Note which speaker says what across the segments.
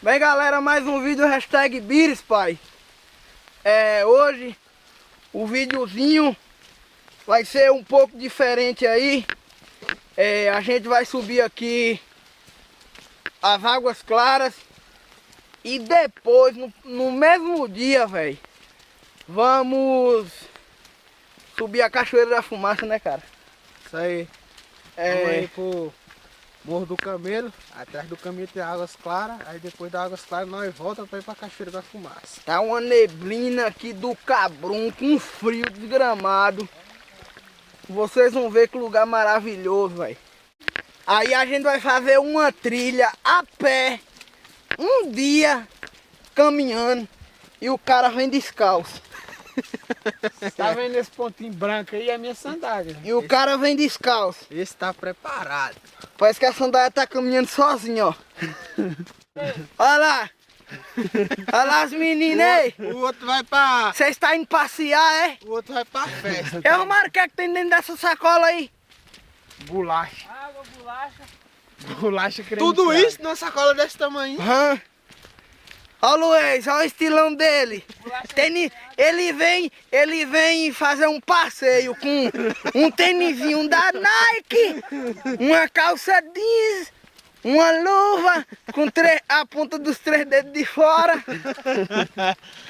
Speaker 1: Bem, galera, mais um vídeo hashtag Bires, pai. Hoje o videozinho vai ser um pouco diferente aí. A gente vai subir aqui as Águas Claras e depois, no mesmo dia, velho, vamos subir a Cachoeira da Fumaça, né, cara?
Speaker 2: Isso aí. Vamos aí pro Morro do Camelo. Atrás do caminho tem Águas Claras. Aí depois das Águas Claras nós voltamos para ir pra Cachoeira da Fumaça.
Speaker 1: Tá uma neblina aqui do Cabrum, com frio desgramado. Vocês vão ver que lugar maravilhoso, velho. Aí a gente vai fazer uma trilha a pé, um dia caminhando, e o cara vem descalço.
Speaker 2: Tá vendo esse pontinho branco aí? É a minha sandália.
Speaker 1: E o cara vem descalço.
Speaker 2: Esse tá preparado.
Speaker 1: Parece que a sandália tá caminhando sozinha, ó. Olha lá. Olha lá as meninas aí.
Speaker 2: O outro vai pra...
Speaker 1: Vocês estão indo passear, é?
Speaker 2: O outro vai pra festa.
Speaker 1: Eu marco o que é que tem dentro dessa sacola aí?
Speaker 2: Bolacha.
Speaker 3: Água, bolacha.
Speaker 2: Bolacha creme. Tudo isso numa sacola desse tamanho.
Speaker 1: Olha o Luiz, olha o estilão dele. Ele vem fazer um passeio com um tênisinho da Nike, uma calça jeans, uma luva com a ponta dos 3 dedos de fora.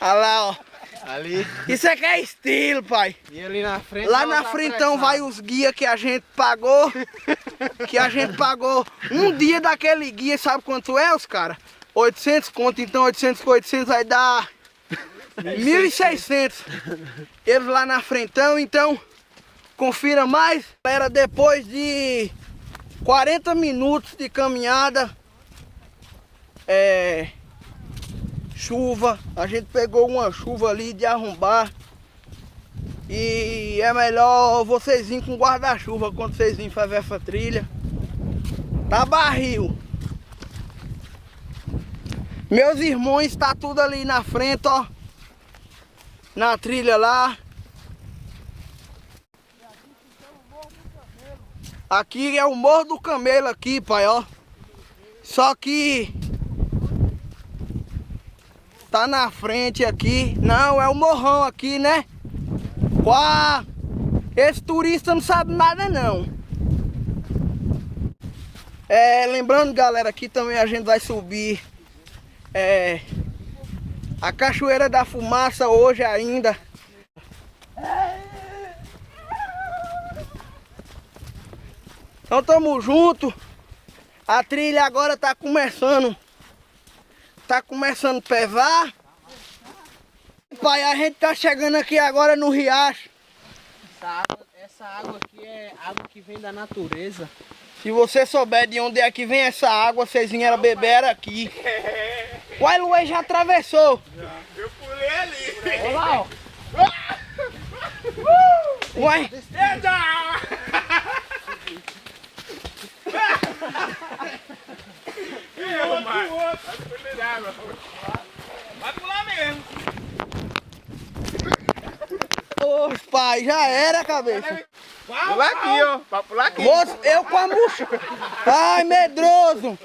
Speaker 1: Olha lá, ó.
Speaker 2: Ali.
Speaker 1: Isso aqui é estilo, pai.
Speaker 2: E ali na frente.
Speaker 1: Lá na frente então vai os guias que a gente pagou. Um dia daquele guia, sabe quanto é, os caras? 800 conto, então 800 com 800 vai dar 1.600. Eles lá na frentão, então confira mais. Galera, depois de 40 minutos de caminhada, chuva, a gente pegou uma chuva ali de arrombar. E é melhor vocês virem com guarda-chuva quando vocês virem fazer essa trilha. Tá barril. Meus irmãos está tudo ali na frente, ó. Na trilha lá. Aqui é o Morro do Camelo aqui, pai, ó. Só que tá na frente aqui. Não, é o morrão aqui, né? Uau! Esse turista não sabe nada, não. Lembrando, galera, aqui também a gente vai subir a Cachoeira da Fumaça hoje ainda. Então tamo junto. A trilha agora tá começando a pesar. Pai, a gente tá chegando aqui agora no riacho.
Speaker 2: Essa água aqui é água que vem da natureza.
Speaker 1: Se você souber de onde é que vem essa água, vocês vieram beber aqui. Uai, Luiz já atravessou.
Speaker 4: Eu pulei ali.
Speaker 1: Olha lá, ó. Uai.
Speaker 4: Vai pular mesmo.
Speaker 1: Ô, pai, já era, cabeça.
Speaker 4: Pula aqui, ó. Pra pular aqui.
Speaker 1: Moço, eu com a mochila. Ai, medroso.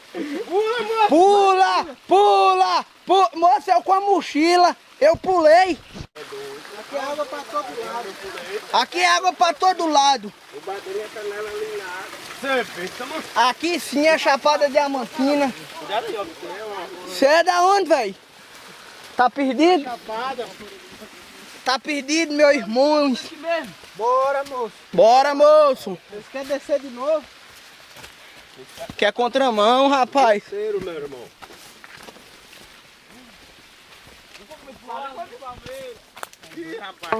Speaker 4: Pula, moço.
Speaker 1: Pula. Moço, eu com a mochila. Eu pulei.
Speaker 2: Aqui é água pra todo lado.
Speaker 1: Aqui é água pra todo lado.
Speaker 4: Eu bati minha canela ali na água. Estamos...
Speaker 1: Aqui sim é Chapada Diamantina.
Speaker 4: Cuidado aí, ó.
Speaker 1: Você é da onde, velho? Tá perdido?
Speaker 2: Chapada.
Speaker 1: Tá perdido, meu irmão.
Speaker 2: Bora, moço.
Speaker 1: Bora, moço.
Speaker 2: Vocês querem descer de novo?
Speaker 1: Quer contramão, rapaz.
Speaker 4: Terceiro, meu irmão. Ih, rapaz.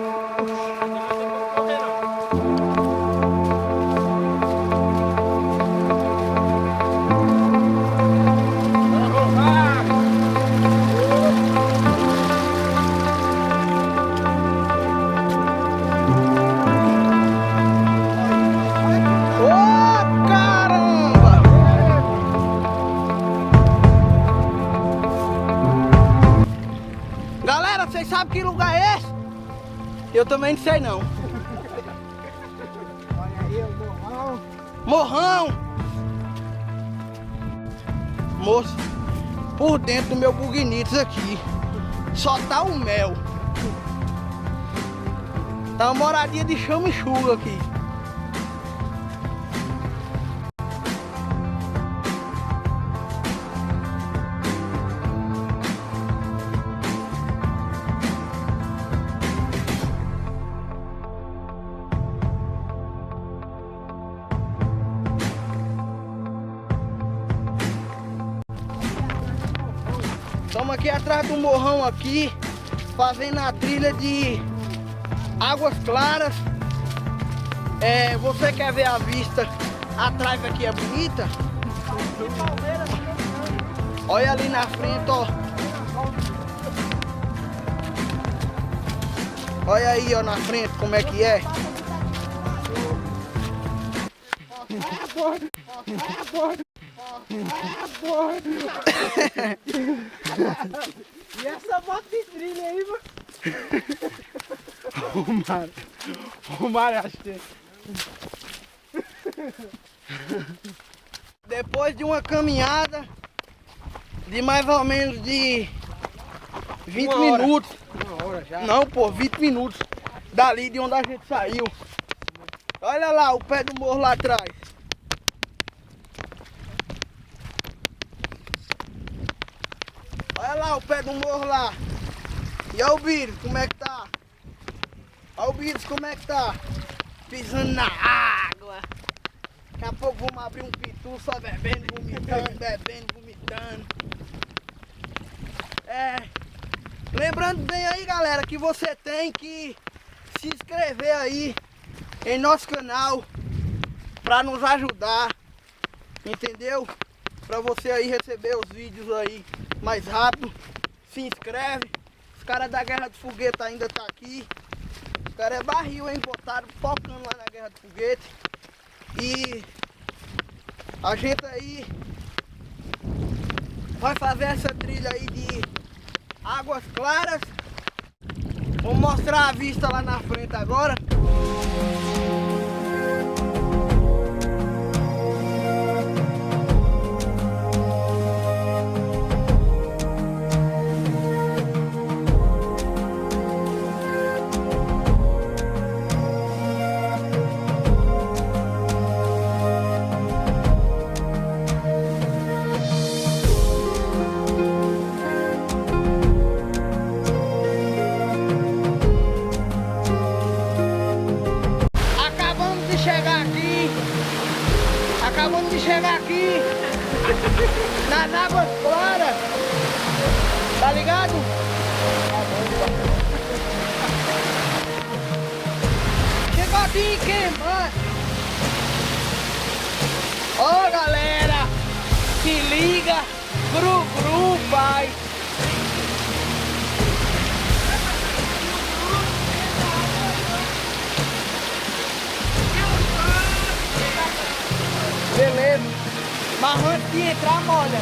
Speaker 1: Galera, vocês sabem que lugar é esse? Eu também não sei não.
Speaker 2: Olha aí o morrão.
Speaker 1: Morrão! Moço, por dentro do meu Bugnitos aqui só tá o mel. Tá uma moradia de chama e chuva aqui. Estamos aqui atrás do morrão aqui, fazendo a trilha de Águas Claras. Você quer ver a vista atrás aqui é bonita? Olha ali na frente, ó. Olha aí, ó, na frente como é que é.
Speaker 2: E essa moto de trilha aí, mano? O Mário, acho que...
Speaker 1: Depois de uma caminhada de mais ou menos de 20 minutos.
Speaker 2: Uma hora já.
Speaker 1: Não, pô, 20 minutos dali de onde a gente saiu. Olha lá o pé do morro lá atrás. Olha lá o pé do morro lá. E olha o Bires, como é que tá? Olha o Bires, como é que tá? Pisando na água. Daqui a pouco vamos abrir um pitu só bebendo, vomitando, bebendo, vomitando. Lembrando bem aí, galera, que você tem que se inscrever aí em nosso canal para nos ajudar, entendeu? Para você aí receber os vídeos aí mais rápido. Se inscreve. Os caras da Guerra do Foguete ainda tá aqui. Os caras é barril, hein? Botaram focando lá na Guerra do Foguete. E a gente aí vai fazer essa trilha aí de Águas Claras. Vou mostrar a vista lá na frente agora. Acabamos de chegar aqui nas Águas Claras, tá ligado? Chegou aqui em Queimar. Ó, galera, se liga, gru, pai. Beleza, mas antes de entrar, molha.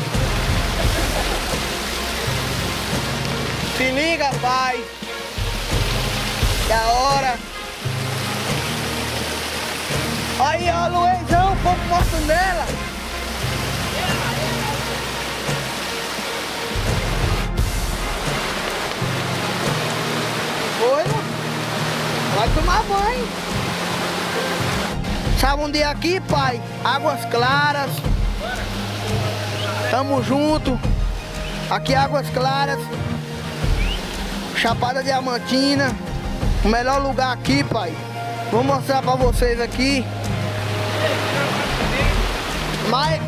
Speaker 1: Se liga, pai. Da hora. Aí, ó, Luizão, como mostra nela. Foi, vai tomar banho. Sabe onde é aqui, pai? Águas Claras. Tamo junto. Aqui é Águas Claras. Chapada Diamantina. O melhor lugar aqui, pai. Vou mostrar pra vocês aqui. Mais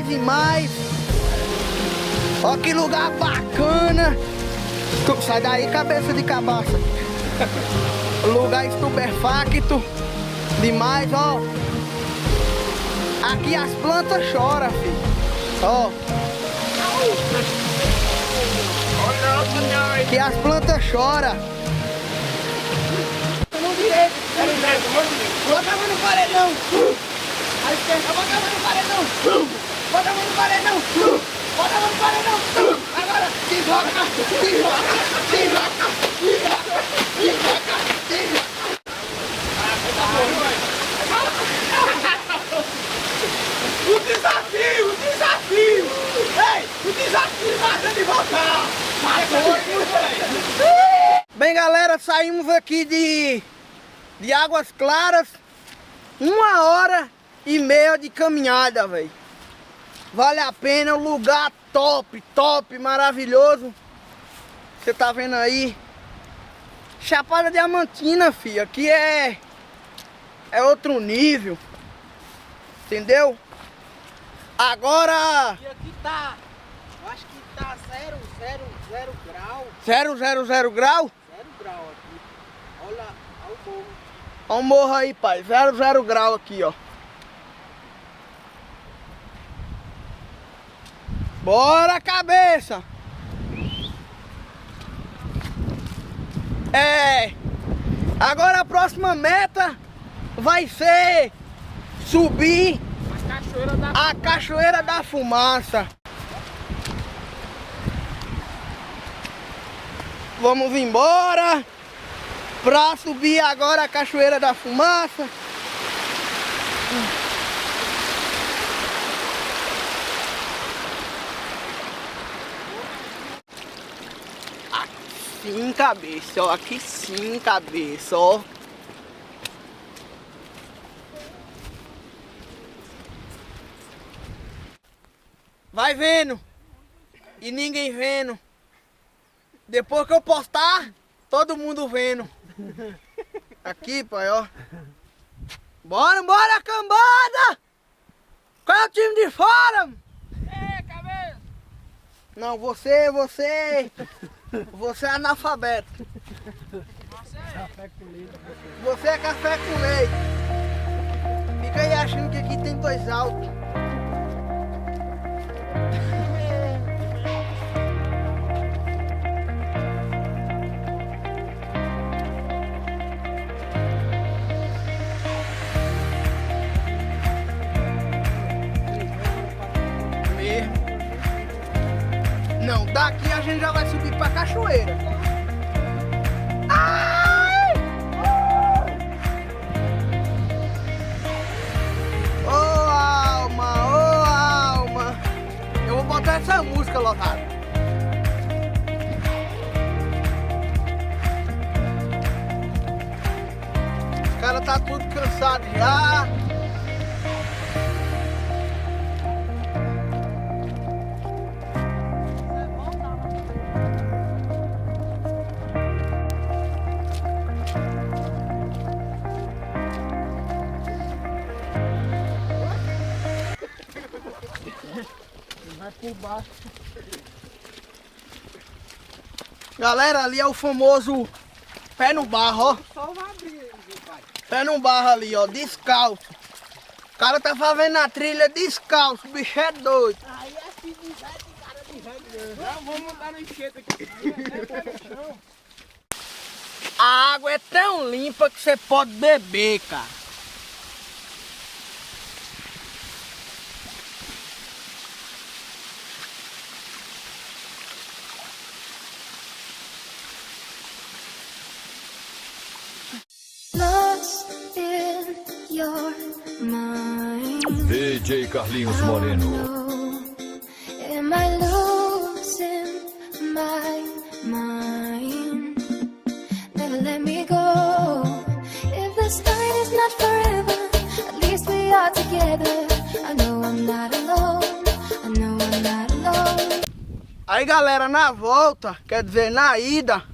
Speaker 1: e mais. Ó que lugar bacana. Sai daí, cabeça de cabaça. Lugar estupefacto. Demais, ó. Aqui as plantas choram, filho. Ó. Aqui as plantas choram. Não direito. Bota a mão no paredão. A esquerda, bota a mão no paredão. Bota a mão no paredão. Bora não, para não. Agora, se joga, se joga, se joga, se joga, se joga, se joga. O desafio, o desafio. Ei, o desafio nada de voltar. Bem, galera, saímos aqui de Águas Claras. 1h30 de caminhada, velho. Vale a pena, um lugar top, top, maravilhoso. Você tá vendo aí? Chapada Diamantina, filho. Aqui é outro nível. Entendeu? Agora...
Speaker 2: E aqui tá, eu acho que tá 0 grau.
Speaker 1: 0 grau?
Speaker 2: 0 grau aqui. Olha o morro.
Speaker 1: Olha o morro aí, pai. 0 grau aqui, ó. Bora, cabeça! Agora a próxima meta vai ser subir a Cachoeira da Fumaça. Vamos embora pra subir agora a Cachoeira da Fumaça. Sim, cabeça, ó, aqui sim, cabeça, ó. Vai vendo. E ninguém vendo. Depois que eu postar, todo mundo vendo. Aqui, pai, ó. Bora, bora, cambada! Qual é o time de fora?
Speaker 2: Cabeça!
Speaker 1: Não, você é analfabeto. Você é café com leite. Fica aí achando que aqui tem 2 altos. Não, daqui a gente já vai subir pra cachoeira. Ai! Ô alma! Eu vou botar essa música, lotado. Os caras tá tudo cansado já.
Speaker 2: Vai por baixo.
Speaker 1: Galera, ali é o famoso pé no barro, ó.
Speaker 2: Só vai abrir, pai.
Speaker 1: Pé no barro ali, ó, descalço. O cara tá fazendo a trilha descalço, o bicho é doido.
Speaker 2: Aí é filho de velho, cara de velho. Não, vamos montar no enxerto aqui.
Speaker 1: A água é tão limpa que você pode beber, cara.
Speaker 3: DJ Carlinhos Moreno.
Speaker 5: Am I losing my mind? Never let me go. If the start is not forever, at least we are together. I know I'm not alone. I know I'm not alone.
Speaker 1: Aí, galera, na volta, quer dizer, na ida,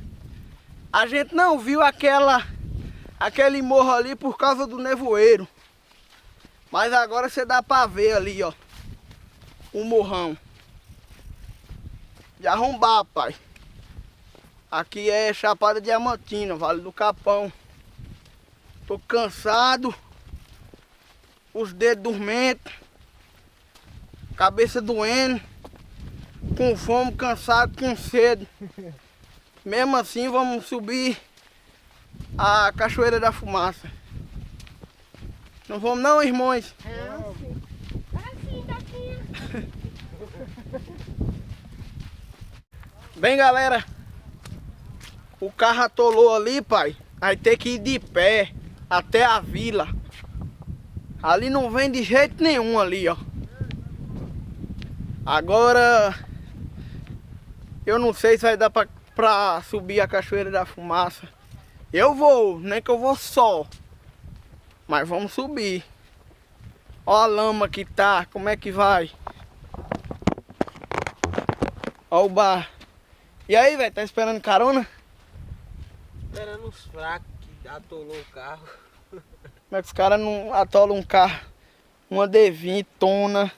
Speaker 1: a gente não viu aquele morro ali por causa do nevoeiro. Mas agora você dá pra ver ali, ó, o morrão. De arrombar, pai. Aqui é Chapada Diamantina, Vale do Capão. Tô cansado. Os dedos dormentes. Cabeça doendo. Com fome, cansado, com sede. Mesmo assim, vamos subir a Cachoeira da Fumaça. Não vamos não, irmãos?
Speaker 5: Assim, Daquinha.
Speaker 1: Bem, galera, o carro atolou ali, pai. Aí tem que ir de pé até a vila. Ali não vem de jeito nenhum ali, ó. Agora eu não sei se vai dar pra subir a Cachoeira da Fumaça. Eu vou, nem que eu vou só. Mas vamos subir. Ó a lama que tá, como é que vai? Ó o bar. E aí, velho, tá esperando carona?
Speaker 2: Esperando os fracos que atolou o carro.
Speaker 1: Como é que os caras não atolam um carro? Uma D20 tona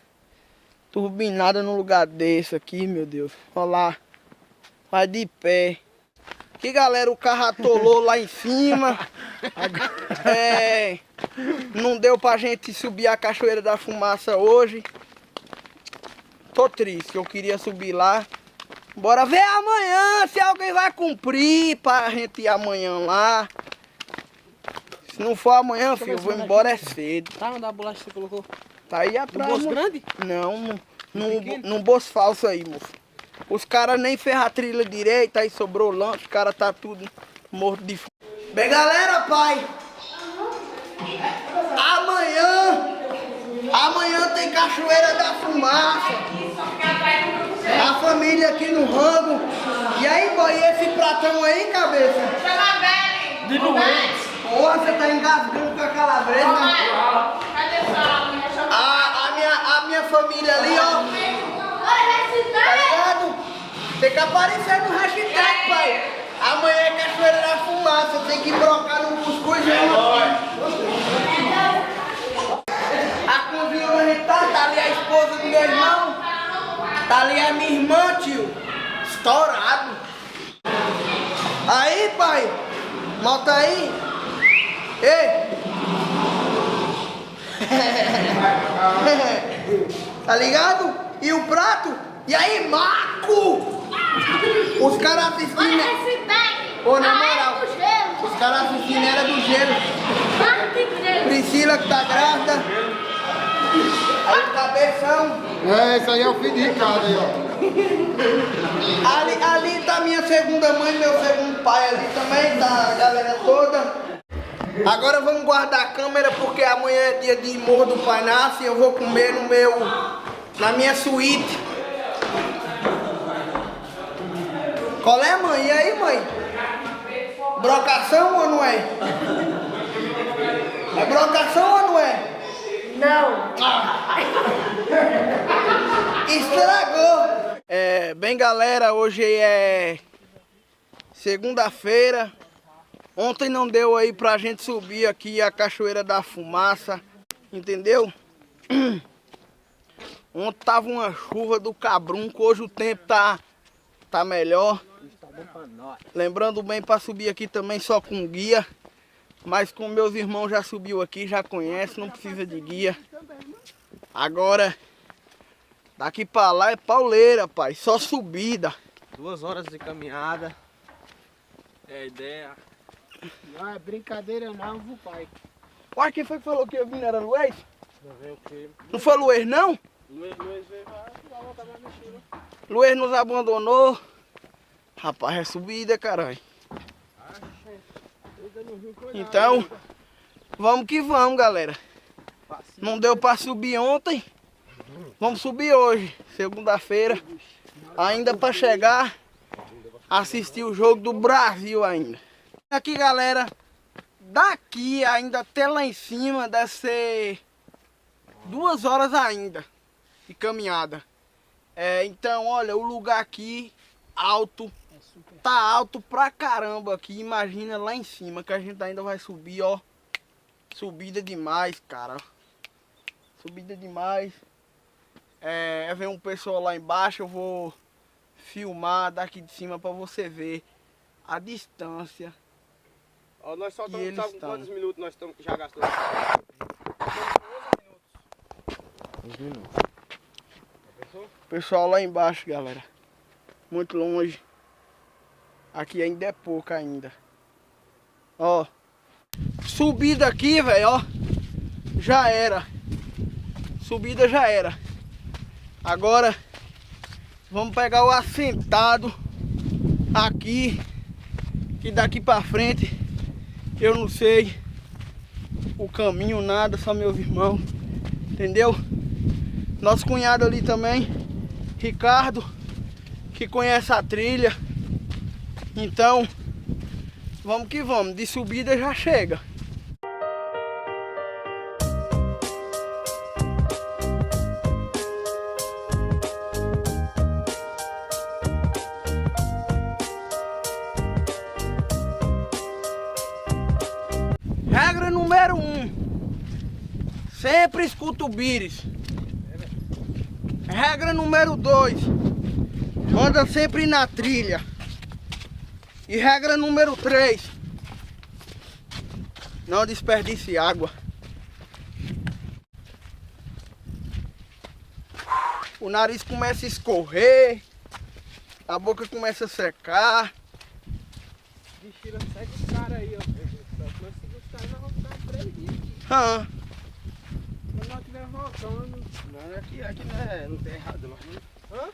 Speaker 1: turbinada num lugar desse aqui, meu Deus. Olha lá. Vai de pé. Aqui, galera, o carro atolou lá em cima. Não deu pra gente subir a Cachoeira da Fumaça hoje. Tô triste, eu queria subir lá. Bora ver amanhã se alguém vai cumprir pra gente ir amanhã lá. Se não for amanhã, filho, eu vou embora é cedo.
Speaker 2: Tá, onde a bolacha você colocou?
Speaker 1: Tá aí atrás.
Speaker 2: No bolso grande?
Speaker 1: Não, num bolso falso aí, moço. Os caras nem ferram a trilha direita, aí sobrou lã, os caras tá tudo morto de fome. Bem, galera, pai. Amanhã tem Cachoeira da Fumaça. A família aqui no rango. E aí, boy, esse pratão aí, cabeça?
Speaker 6: De doente.
Speaker 1: Porra, você tá engasgando com a calabresa. A minha família ali, ó. Tá ligado? Tem que aparecer no hashtag, pai. Amanhã é Cachoeira da Fumaça. Tem que brocar no cuscuz. A cozinha onde a gente tá ali a esposa do meu irmão. Tá ali a minha irmã, tio. Estourado. Aí, pai. Nota aí. Ei. Tá ligado? E o prato? E aí, Marco? Os caras assistindo. Ô, na moral, os caras assistindo era do gelo. Priscila que tá grávida. Aí o cabeção.
Speaker 6: Esse aí é o filho de Ricardo aí, ó.
Speaker 1: Ali tá minha segunda mãe, meu segundo pai ali também, tá a galera toda. Agora vamos guardar a câmera porque amanhã é dia de Morro do Pai Nasce e eu vou comer na minha suíte. Qual é, mãe? E aí, mãe? Brocação ou não é? É brocação ou não é?
Speaker 7: Não.
Speaker 1: Estragou. Bem, galera, hoje é segunda-feira. Ontem não deu aí pra gente subir aqui a Cachoeira da Fumaça, entendeu? Ontem tava uma chuva do cabrunco, hoje o tempo tá melhor. Lembrando bem pra subir aqui também só com guia. Mas como meus irmãos já subiu aqui, já conhece, não precisa de guia. Agora, daqui pra lá é pauleira, pai, só subida.
Speaker 2: 2 horas de caminhada. É a ideia.
Speaker 7: Não é brincadeira não, viu, pai?
Speaker 1: Ué, quem foi que falou que eu vim? Era Luiz?
Speaker 2: Não veio o quê?
Speaker 1: Não foi Luiz, não?
Speaker 2: Luiz veio, vai voltar mais mexida.
Speaker 1: Luiz nos abandonou. Rapaz, é subida, caralho. Então, vamos que vamos, galera. Não deu pra subir ontem. Vamos subir hoje, segunda-feira. Ainda pra chegar, assistir o jogo do Brasil ainda. Aqui, galera, daqui ainda até lá em cima deve ser 2 horas ainda de caminhada. Então, olha, o lugar aqui alto, tá alto pra caramba aqui. Imagina lá em cima que a gente ainda vai subir, ó. Subida demais, cara. Subida demais. Vem um pessoal lá embaixo, eu vou filmar daqui de cima pra você ver a distância.
Speaker 4: Ó, nós só
Speaker 1: que eles
Speaker 4: estamos,
Speaker 1: estão.
Speaker 4: quantos minutos nós estamos já gastando?
Speaker 2: 11 minutos.
Speaker 1: Pessoal lá embaixo, galera. Muito longe. Aqui ainda é pouco ainda. Ó. Subida aqui, velho, ó. Já era. Subida já era. Agora vamos pegar o assentado aqui, que daqui pra frente eu não sei o caminho, nada, só meus irmãos, entendeu? Nosso cunhado ali também, Ricardo, que conhece a trilha. Então, vamos que vamos, de subida já chega. Regra número 1, sempre escuta o Bires. Regra número 2, anda sempre na trilha. E regra número 3, não desperdice água. O nariz começa a escorrer, a boca começa a secar.
Speaker 2: Mentira, segue os caras aí, ó. Nós seguimos os caras, nós vamos ficar presos aqui.
Speaker 1: Ah,
Speaker 2: Quando nós estiver voltando.
Speaker 4: Não, aqui não tem errado, não.
Speaker 2: Hã?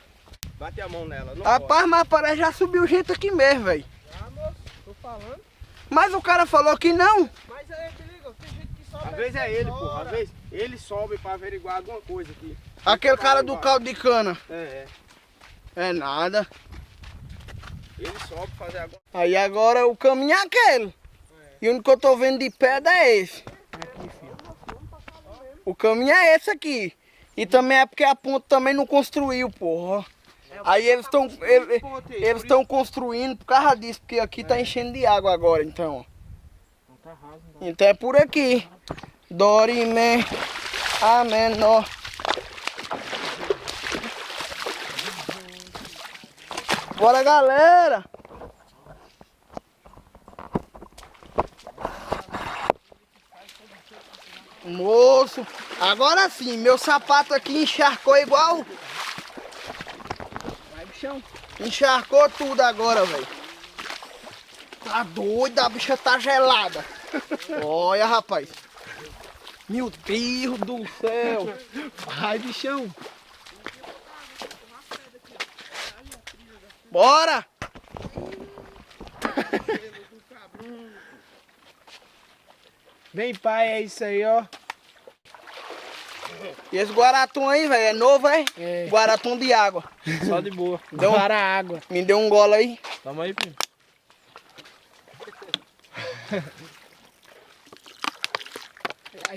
Speaker 4: Bate a mão nela. Não
Speaker 1: rapaz, mas parece que já subiu gente aqui mesmo, velho.
Speaker 2: Ah, moço, tô falando.
Speaker 1: Mas o cara falou que não.
Speaker 2: Mas aí, perigo, tem gente que sobe.
Speaker 4: Às vezes é ele, porra. Às vezes ele sobe pra averiguar alguma coisa aqui.
Speaker 1: Aquele cara do caldo de cana.
Speaker 4: É.
Speaker 1: É nada.
Speaker 4: Ele sobe pra fazer alguma
Speaker 1: Aí agora o caminho é aquele. E o único que eu tô vendo de pedra é esse. O caminho é esse aqui. E também é porque a ponte também não construiu, porra. Aí eles estão construindo por causa disso, porque aqui tá enchendo de água agora, então. Então é por aqui. Dó, Ré, Mi, Fá menor. Bora, galera! Moço, agora sim, meu sapato aqui encharcou igual. Vai, bichão. Encharcou tudo agora, velho. Tá doido, a bicha tá gelada. Olha, rapaz. Meu Deus do céu. Vai, bichão. Bora!
Speaker 2: Bem, pai, é isso aí, ó.
Speaker 1: E esse guaratum aí, velho, é novo, é?
Speaker 2: É.
Speaker 1: Guaratum de água.
Speaker 2: Só de boa.
Speaker 1: Deu
Speaker 2: Para a água.
Speaker 1: Me deu um gole aí.
Speaker 2: Toma aí, primo.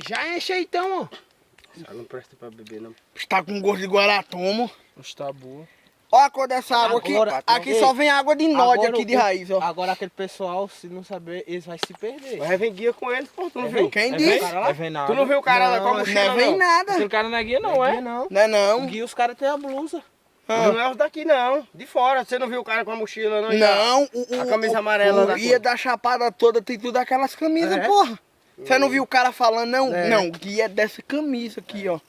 Speaker 2: Já enche aí, então, ó.
Speaker 4: coisa. Não presta pra beber, não.
Speaker 1: Está com gosto de guaratum.
Speaker 2: Está boa.
Speaker 1: Olha a cor dessa água aqui.
Speaker 2: Agora,
Speaker 1: Aqui
Speaker 2: ei,
Speaker 1: só vem água de nódia
Speaker 2: agora
Speaker 1: aqui de raiz, ó.
Speaker 2: Agora aquele pessoal, se não saber, eles vão se perder.
Speaker 4: Mas vem guia com eles, pô, tu não viu?
Speaker 1: Quem disse?
Speaker 2: Vai ver nada.
Speaker 4: Tu não viu o cara lá com a
Speaker 1: Não
Speaker 4: mochila,
Speaker 1: vem
Speaker 4: não?
Speaker 1: nada.
Speaker 2: Aquele cara não é guia, não, é?
Speaker 1: Não é não.
Speaker 2: Guia, os caras têm a blusa.
Speaker 4: Não é os daqui, não. De fora. Você não viu o cara com a mochila, não?
Speaker 1: Não,
Speaker 4: A camisa amarela
Speaker 1: o
Speaker 4: da
Speaker 1: guia da chapada toda tem tudo aquelas camisas,
Speaker 2: É?
Speaker 1: porra. Você não viu o cara falando, não?
Speaker 2: É.
Speaker 1: Não, o guia é dessa camisa aqui, ó.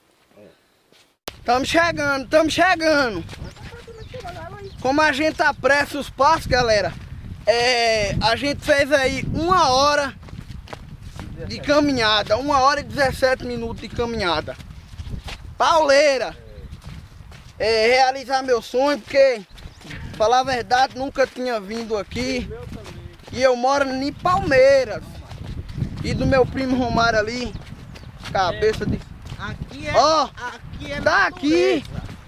Speaker 1: Tamo chegando, tamo chegando. Como a gente apressa os passos, galera, a gente fez aí 1 hora de caminhada, 1 hora e 17 minutos de caminhada. Pauleira. Realizar meu sonho, porque, falar a verdade, nunca tinha vindo aqui. E eu moro em Palmeiras. E do meu primo Romário ali, cabeça de...
Speaker 2: Aqui é.
Speaker 1: Ó,
Speaker 2: Aqui é
Speaker 1: daqui,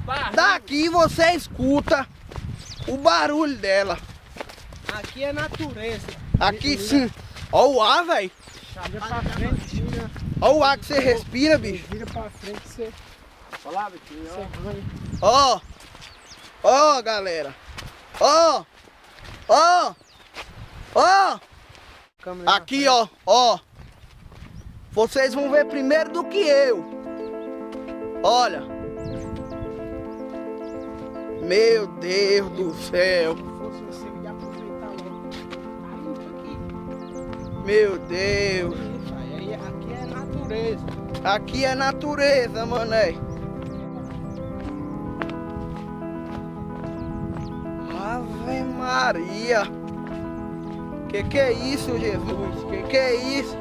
Speaker 2: natureza.
Speaker 1: daqui você escuta o barulho dela.
Speaker 2: Aqui é natureza.
Speaker 1: Aqui sim. Ó o ar, velho.
Speaker 2: Vira pra frente, vira.
Speaker 1: Ó o ar que você respira, bicho.
Speaker 2: Vira pra frente, você.
Speaker 4: Olha lá, Vitinho,
Speaker 1: Ó.
Speaker 4: ó.
Speaker 1: Ó, galera. Ó. Ó. Ó. Aqui, ó. Ó. Vocês vão ver primeiro do que eu. Olha. Meu Deus do céu.
Speaker 2: Se fosse você, eu ia aproveitar logo. Tá limpo aqui.
Speaker 1: Meu Deus.
Speaker 2: Aí, aqui é natureza.
Speaker 1: Aqui é natureza, mané. Ave Maria. Que é isso, Jesus? Que é isso?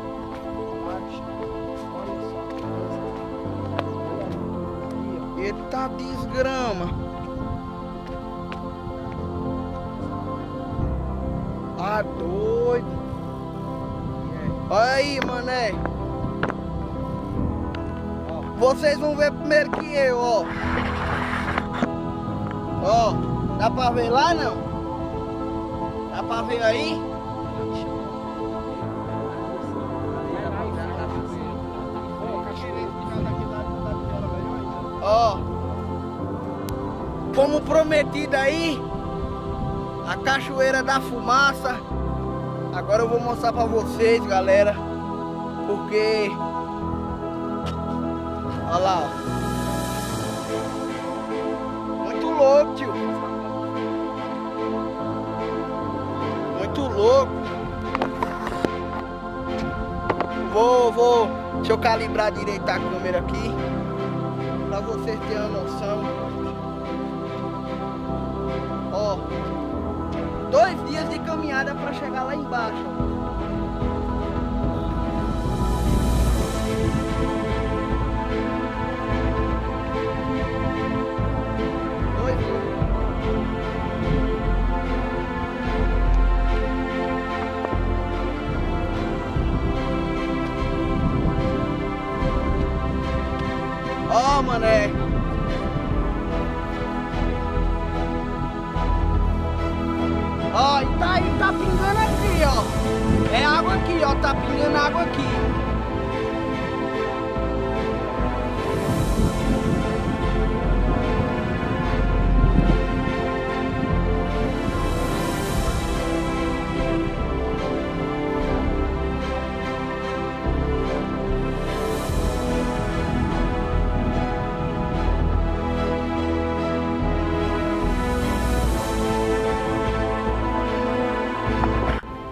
Speaker 1: Eita desgrama. Tá doido. Olha aí, mané. Vocês vão ver primeiro que eu, ó. Ó, dá pra ver lá, não? Dá pra ver aí? Ó, como prometido aí, a Cachoeira da Fumaça. Agora eu vou mostrar pra vocês, galera, porque olha lá, ó. Muito louco, tio. Muito louco. Deixa eu calibrar direito a câmera aqui, pra vocês terem uma noção. Ó, 2 dias de caminhada pra chegar lá embaixo. 2 dias. Ó, mané. Ó, e tá aí, tá pingando aqui, ó. É água aqui, ó, tá pingando água aqui.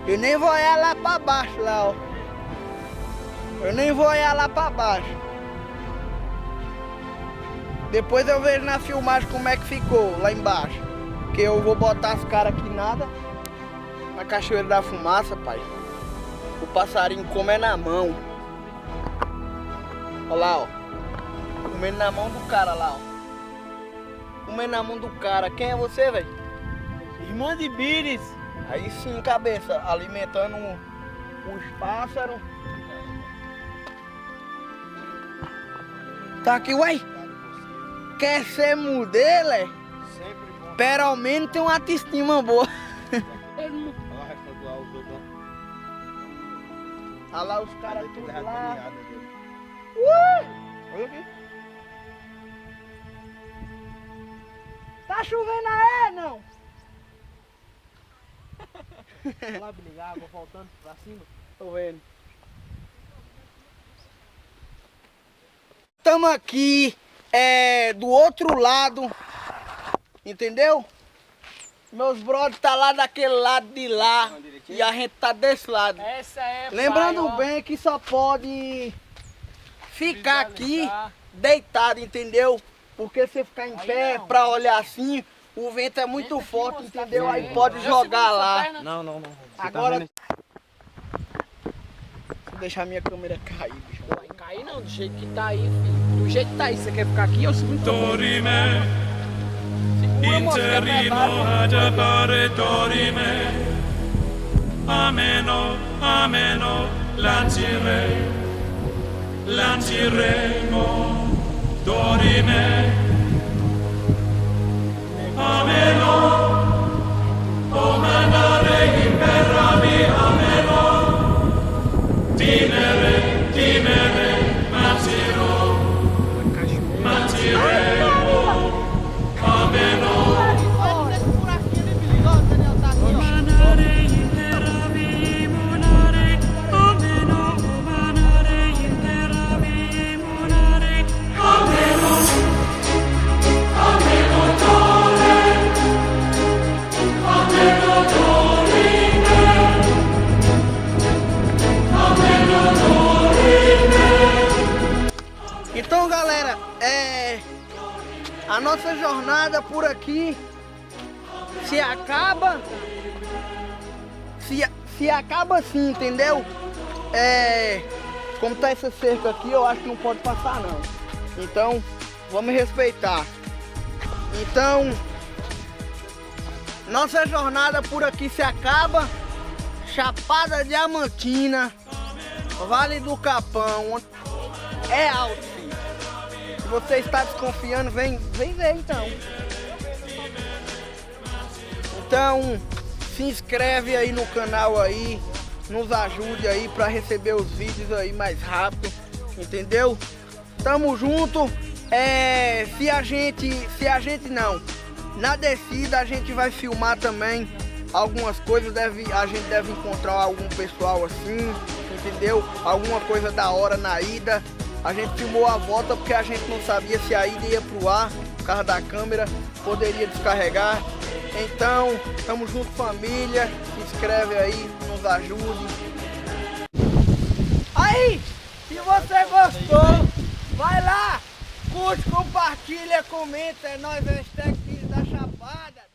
Speaker 1: Eu nem vou olhar lá pra baixo, lá, ó. Eu nem vou olhar lá pra baixo. Depois eu vejo na filmagem como é que ficou lá embaixo. Porque eu vou botar as caras aqui nada. Na Cachoeira da Fumaça, pai. O passarinho come na mão. Olha lá, ó. Comendo na mão do cara lá, ó. Comendo na mão do cara. Quem é você, velho? Irmã de Bires. Aí sim, cabeça, alimentando os pássaros. Tá aqui, uai? Quer ser modelo, é? Pelo ao menos tem uma autoestima boa. Olha lá os caras tudo lá. Olha aqui. Tá chovendo aí, não?
Speaker 2: Vamos lá, brigar, água voltando pra cima.
Speaker 1: Tô vendo. Estamos aqui do outro lado, entendeu? Meus brothers tá lá daquele lado de lá e a gente tá desse lado.
Speaker 7: Essa é,
Speaker 1: Lembrando
Speaker 7: pai, ó,
Speaker 1: bem que só pode ficar aqui deitado, entendeu? Porque se ficar em pé pra olhar assim, o vento é muito forte, entendeu? Aí pode jogar lá.
Speaker 2: Não.
Speaker 1: Agora, vou deixar minha câmera cair, bicho.
Speaker 7: Vai cair não, do jeito que tá aí, filho. Do jeito que tá aí, você quer ficar aqui ou segura?
Speaker 8: Dorime,
Speaker 1: Segura, moço, que é
Speaker 8: interrimo
Speaker 1: pesado.
Speaker 8: ad appare dorime. Ameno, ameno, lanciremo, dorime. Ameno, o mandare imperavi, ameno, timere, matiremo, ameno. Manare imperavi, monare, ameno, manare imperavi, monare, ameno, ameno,
Speaker 1: Então, galera, a nossa jornada por aqui se acaba assim, entendeu? Como tá essa cerca aqui, eu acho que não pode passar não. Então, vamos respeitar. Então, nossa jornada por aqui se acaba. Chapada Diamantina, Vale do Capão. É alto, filho. Se você está desconfiando, vem ver então. Então, se inscreve aí no canal aí, nos ajude aí para receber os vídeos aí mais rápido, entendeu? Tamo junto. Se a gente não, na descida a gente vai filmar também algumas coisas, a gente deve encontrar algum pessoal assim, entendeu? Alguma coisa da hora na ida. A gente filmou a volta porque a gente não sabia se a ida ia pro ar, por causa da câmera, poderia descarregar. Então, tamo junto, família. Se inscreve aí, nos ajude. Aí, se você gostou, vai lá, curte, compartilha, comenta. É nóis, hashtag Filhos da Chapada.